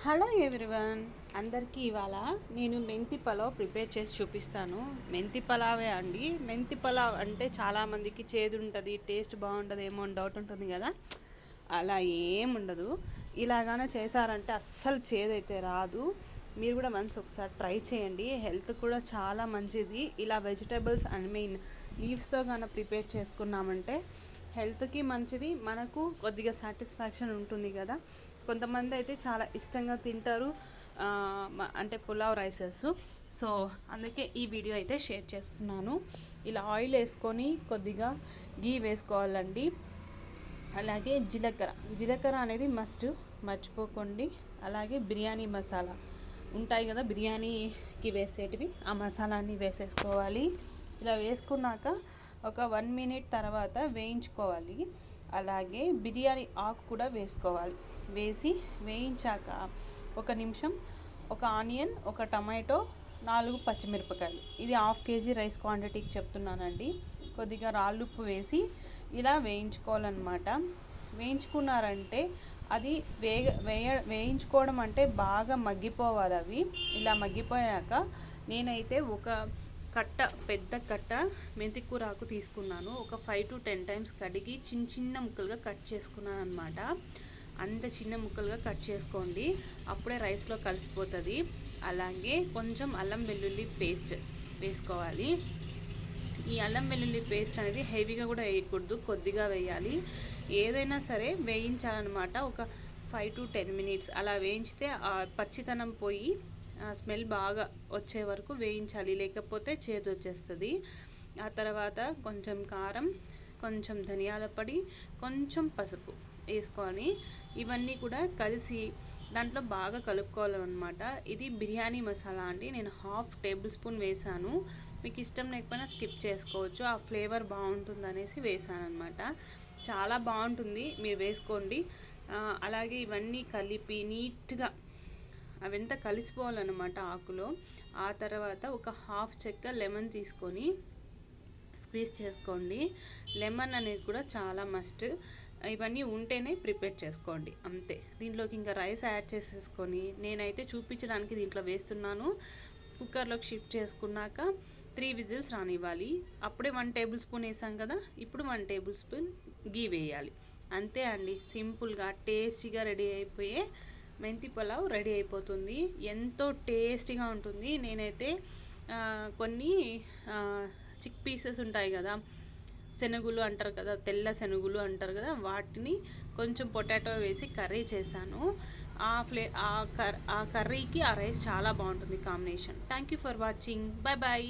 Hello everyone, అందరికీ ఇవాళ నేను మెంతి పలావ్ ప్రిపేర్ చేసి చూపిస్తాను. మెంతి పలావే అండి. మెంతి పలావ్ అంటే చాలామందికి చేదు ఉంటుంది, టేస్ట్ బాగుంటుంది ఏమో అని డౌట్ ఉంటుంది కదా. అలా ఏముండదు. ఇలాగానే చేశారంటే అస్సలు చేదైతే రాదు. మీరు కూడా వన్స్ ఒకసారి ట్రై చేయండి. హెల్త్ కూడా చాలా మంచిది. ఇలా వెజిటేబుల్స్ లీవ్స్తో కానీ ప్రిపేర్ చేసుకున్నామంటే హెల్త్కి మంచిది, మనకు కొద్దిగా సాటిస్ఫాక్షన్ ఉంటుంది కదా. కొంతమంది అయితే చాలా ఇష్టంగా తింటారు, అంటే పులావ్ రైసెస్. సో అందుకే ఈ వీడియో అయితే షేర్ చేస్తున్నాను. ఇలా ఆయిల్ వేసుకొని కొద్దిగా గీ వేసుకోవాలండి. అలాగే జీలకర్ర అనేది మస్ట్, మర్చిపోకండి. అలాగే బిర్యానీ మసాలా ఉంటాయి కదా, బిర్యానీకి వేసేటివి, ఆ మసాలాన్ని వేసేసుకోవాలి. ఇలా వేసుకున్నాక ఒక 1 మినిట్ తర్వాత వేయించుకోవాలి. అలాగే బిర్యానీ ఆకు కూడా వేసుకోవాలి. వేయించాక 1 నిమిషం ఒక ఆనియన్, ఒక టమాటో, 4 పచ్చిమిరపకాయలు, ఇది 1/2 కేజీ రైస్ క్వాంటిటీకి చెప్తున్నానండి. కొద్దిగా రాళ్ళుప్పు వేసి ఇలా వేయించుకోవాలన్నమాట. వేయించుకున్నారంటే అది వేయించుకోవడం అంటే బాగా మగ్గిపోవాలి. అవి ఇలా మగ్గిపోయాక నేనైతే ఒక పెద్ద కట్ట మెంతికూర ఆకు తీసుకున్నాను. ఒక 5 to 10 టైమ్స్ కడిగి చిన్న ముక్కలుగా కట్ చేసుకున్నాను అనమాట. అంత చిన్న ముక్కలుగా కట్ చేసుకోండి, అప్పుడే రైస్లో కలిసిపోతుంది. అలాగే కొంచెం అల్లం వెల్లుల్లి పేస్ట్ వేసుకోవాలి. ఈ అల్లం వెల్లుల్లి పేస్ట్ అనేది హెవీగా కూడా వేయకూడదు, కొద్దిగా వేయాలి. ఏదైనా సరే వేయించాలన్నమాట. ఒక 5 to 10 మినిట్స్ అలా వేయించితే ఆ పచ్చితనం పోయి స్మెల్ బాగా వచ్చే వరకు వేయించాలి, లేకపోతే చేదు వచ్చేస్తుంది. ఆ తర్వాత కొంచెం కారం, కొంచెం ధనియాల పొడి, కొంచెం పసుపు వేసుకొని ఇవన్నీ కూడా కలిసి దాంట్లో బాగా కలుపుకోవాలన్నమాట. ఇది బిర్యానీ మసాలా అండి. నేను 1/2 టేబుల్ స్పూన్ వేసాను. మీకు ఇష్టం లేకపోయినా స్కిప్ చేసుకోవచ్చు, ఆ ఫ్లేవర్ బాగుంటుంది అనేసి వేసాను అనమాట. చాలా బాగుంటుంది, మీరు వేసుకోండి. అలాగే ఇవన్నీ కలిపి నీట్గా అవంతా కలిసిపోవాలన్నమాట ఆకులో. ఆ తర్వాత ఒక 1/2 చెక్క లెమన్ తీసుకొని స్క్వీజ్ చేసుకోండి. లెమన్ అనేది కూడా చాలా మస్ట్. ఇవన్నీ ఉంటేనే ప్రిపేర్ చేసుకోండి, అంతే. దీంట్లోకి ఇంకా రైస్ యాడ్ చేసేసుకొని నేనైతే చూపించడానికి దీంట్లో వేస్తున్నాను. కుక్కర్లోకి షిఫ్ట్ చేసుకున్నాక 3 విజిల్స్ రానివ్వాలి. అప్పుడే 1 టేబుల్ స్పూన్ వేసాం కదా, ఇప్పుడు 1 టేబుల్ స్పూన్ గీ వేయాలి. అంతే అండి, సింపుల్గా టేస్టీగా రెడీ అయిపోయే మెంతి పులావ్ రెడీ అయిపోతుంది. ఎంతో టేస్టీగా ఉంటుంది. నేనైతే కొన్ని చిక్ పీసెస్ ఉంటాయి కదా, శనగులు అంటారు కదా, తెల్ల శనగులు అంటారు కదా, వాటిని కొంచెం పొటాటో వేసి కర్రీ చేశాను. ఆ కర్రీకి ఆ రైస్ చాలా బాగుంటుంది combination. Thank you for watching. Bye bye.